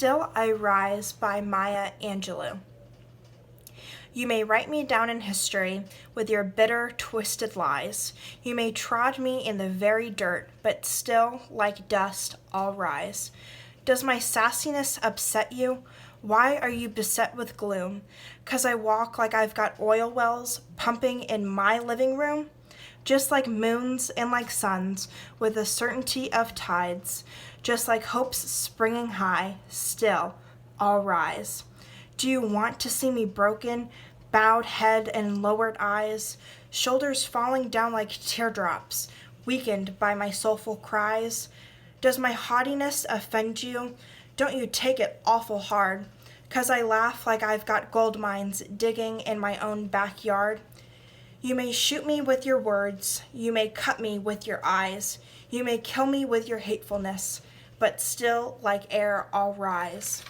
Still I Rise by Maya Angelou. You may write me down in history with your bitter, twisted lies. You may trod me in the very dirt, but still, like dust, I'll rise. Does my sassiness upset you? Why are you beset with gloom? 'Cause I walk like I've got oil wells pumping in my living room? Just like moons and like suns, with the certainty of tides, just like hopes springing high, still I'll rise. Do you want to see me broken, bowed head and lowered eyes, shoulders falling down like teardrops, weakened by my soulful cries? Does my haughtiness offend you? Don't you take it awful hard, 'cause I laugh like I've got gold mines digging in my own backyard? You may shoot me with your words, you may cut me with your eyes, you may kill me with your hatefulness, but still like air I'll rise.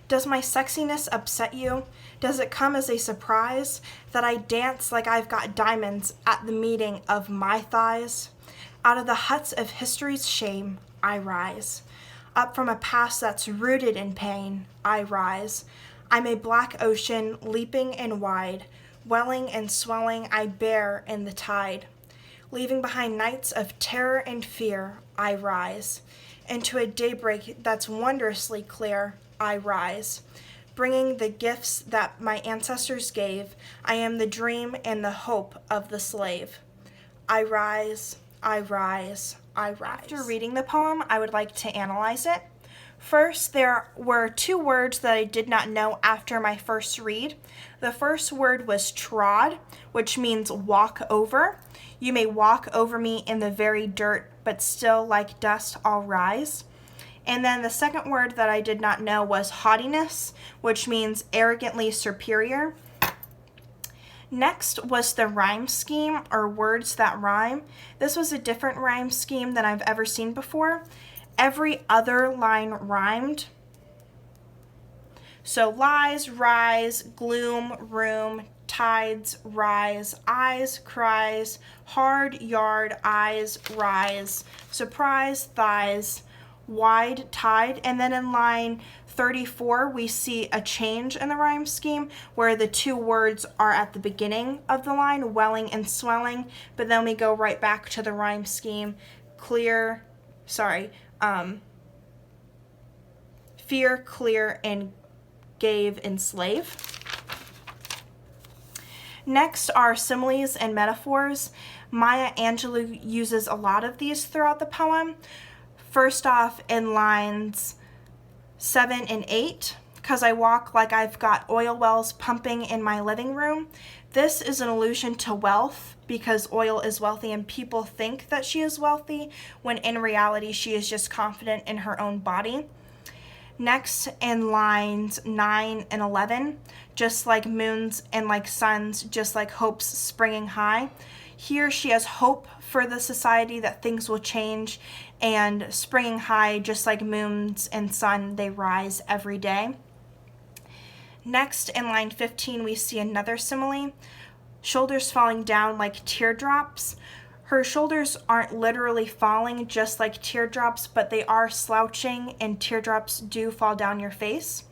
Does my sexiness upset you? Does it come as a surprise that I dance like I've got diamonds at the meeting of my thighs? Out of the huts of history's shame, I rise. Up from a past that's rooted in pain, I rise. I'm a black ocean, leaping and wide, welling and swelling I bear in the tide. Leaving behind nights of terror and fear, I rise. Into a daybreak that's wondrously clear, I rise. Bringing the gifts that my ancestors gave, I am the dream and the hope of the slave. I rise, I rise, I rise. After reading the poem, I would like to analyze it. First, there were two words that I did not know after my first read. The first word was trod, which means walk over. You may walk over me in the very dirt, but still like dust I'll rise. And then the second word that I did not know was haughtiness, which means arrogantly superior. Next was the rhyme scheme, or words that rhyme. This was a different rhyme scheme than I've ever seen before. Every other line rhymed. So lies, rise, gloom, room, tides, rise, eyes, cries, hard, yard, eyes, rise, surprise, thighs, wide, tide. And then in line 34, we see a change in the rhyme scheme where the two words are at the beginning of the line, welling and swelling, but then we go right back to the rhyme scheme, fear, clear, and gave, enslave. Next are similes and metaphors. Maya Angelou uses a lot of these throughout the poem. First off, in lines 7 and 8, 'cause I walk like I've got oil wells pumping in my living room. This is an allusion to wealth, because oil is wealthy and people think that she is wealthy, when in reality she is just confident in her own body. Next, in lines 9 and 11, just like moons and like suns, just like hopes springing high. Here she has hope for the society that things will change, and springing high, just like moons and sun, they rise every day. Next, in line 15, we see another simile, shoulders falling down like teardrops. Her shoulders aren't literally falling just like teardrops, but they are slouching, and teardrops do fall down your face.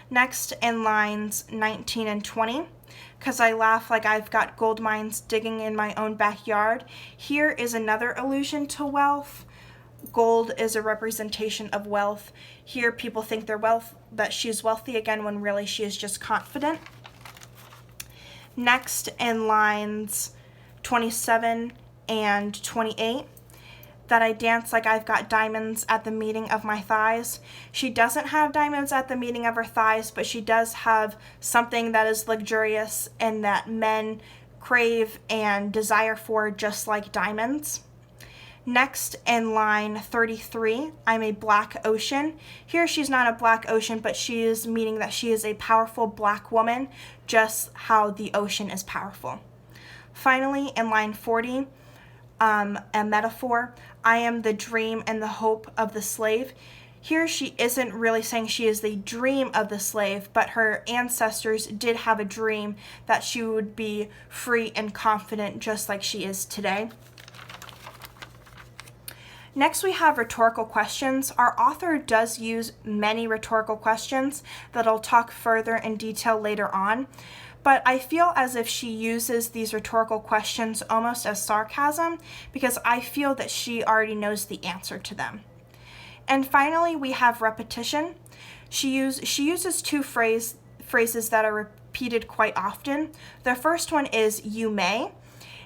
Next, in lines 19 and 20, 'cause I laugh like I've got gold mines digging in my own backyard. Here is another allusion to wealth. Gold is a representation of wealth. Here people think that she's wealthy again, when really she is just confident. Next, in lines 27 and 28, that I dance like I've got diamonds at the meeting of my thighs. She doesn't have diamonds at the meeting of her thighs, but she does have something that is luxurious and that men crave and desire for, just like diamonds. Next, in line 33, I'm a black ocean. Here she's not a black ocean, but she is meaning that she is a powerful black woman, just how the ocean is powerful. Finally, in line 40, a metaphor, I am the dream and the hope of the slave. Here she isn't really saying she is the dream of the slave, but her ancestors did have a dream that she would be free and confident, just like she is today. Next, we have rhetorical questions. Our author does use many rhetorical questions that I'll talk further in detail later on, but I feel as if she uses these rhetorical questions almost as sarcasm because I feel that she already knows the answer to them. And finally, we have repetition. She uses two phrases that are repeated quite often. The first one is "you may,"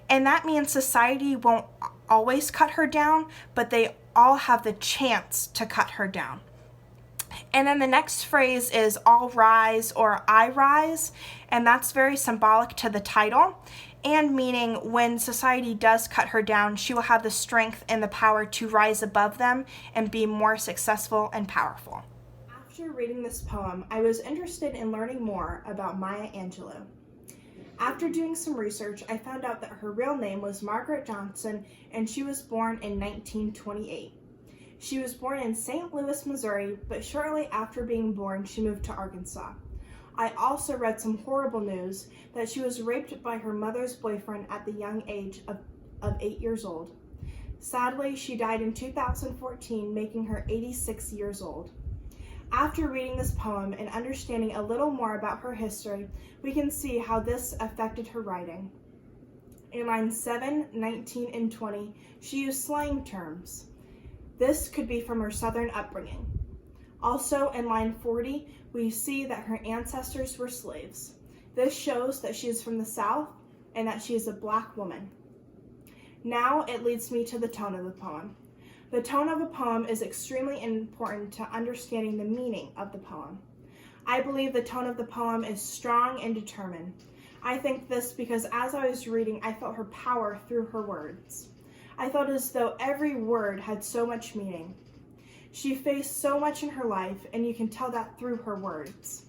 and that means society won't always cut her down, but they all have the chance to cut her down. And then the next phrase is "all rise" or "I rise," and that's very symbolic to the title and meaning when society does cut her down, she will have the strength and the power to rise above them and be more successful and powerful. After reading this poem, I was interested in learning more about Maya Angelou. After doing some research, I found out that her real name was Margaret Johnson, and she was born in 1928. She was born in St. Louis, Missouri, but shortly after being born, she moved to Arkansas. I also read some horrible news that she was raped by her mother's boyfriend at the young age of 8 years old. Sadly, she died in 2014, making her 86 years old. After reading this poem and understanding a little more about her history, we can see how this affected her writing. In lines 7, 19, and 20, she used slang terms. This could be from her Southern upbringing. Also, in line 40, we see that her ancestors were slaves. This shows that she is from the South and that she is a Black woman. Now it leads me to the tone of the poem. The tone of a poem is extremely important to understanding the meaning of the poem. I believe the tone of the poem is strong and determined. I think this because as I was reading, I felt her power through her words. I felt as though every word had so much meaning. She faced so much in her life, and you can tell that through her words.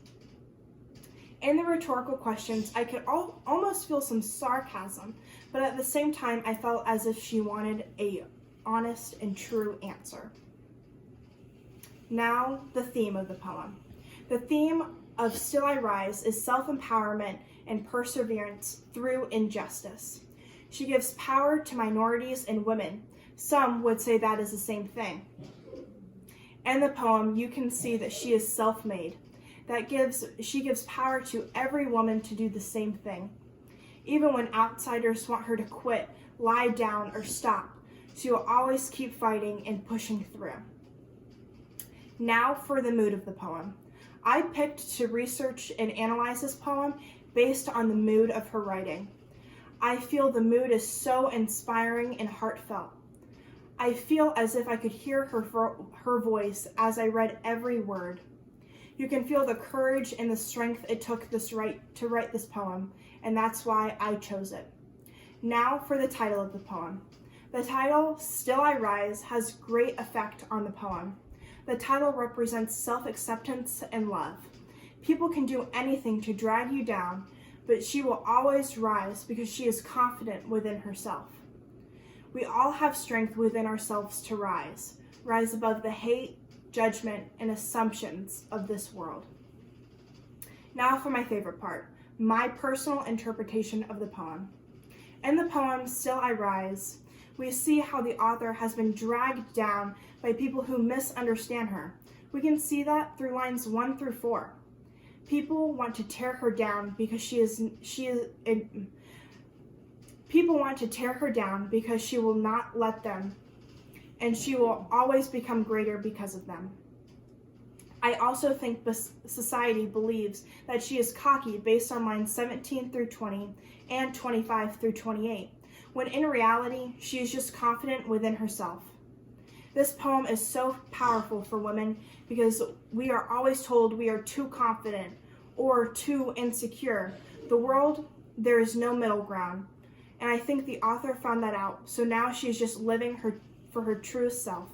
In the rhetorical questions, I could almost feel some sarcasm, but at the same time, I felt as if she wanted an honest and true answer. Now, the theme of the poem. The theme of Still I Rise is self-empowerment and perseverance through injustice. She gives power to minorities and women. Some would say that is the same thing. In the poem, you can see that she is self-made. She gives power to every woman to do the same thing. Even when outsiders want her to quit, lie down, or stop, she will always keep fighting and pushing through. Now for the mood of the poem. I picked to research and analyze this poem based on the mood of her writing. I feel the mood is so inspiring and heartfelt. I feel as if I could hear her voice as I read every word. You can feel the courage and the strength it took to write this poem, and that's why I chose it. Now for the title of the poem. The title, Still I Rise, has great effect on the poem. The title represents self-acceptance and love. People can do anything to drag you down, but she will always rise because she is confident within herself. We all have strength within ourselves to rise above the hate, judgment, and assumptions of this world. Now for my favorite part, my personal interpretation of the poem. In the poem, Still I Rise, we see how the author has been dragged down by people who misunderstand her. We can see that through lines 1 through 4. People want to tear her down because People want to tear her down because she will not let them, and she will always become greater because of them. I also think society believes that she is cocky based on lines 17 through 20 and 25 through 28, when in reality, she is just confident within herself. This poem is so powerful for women because we are always told we are too confident or too insecure. The world, there is no middle ground. And I think the author found that out, so now she is just living for her truest self.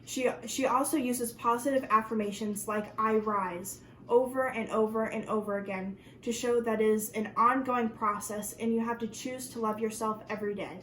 She also uses positive affirmations like I rise over and over and over again to show that it is an ongoing process and you have to choose to love yourself every day.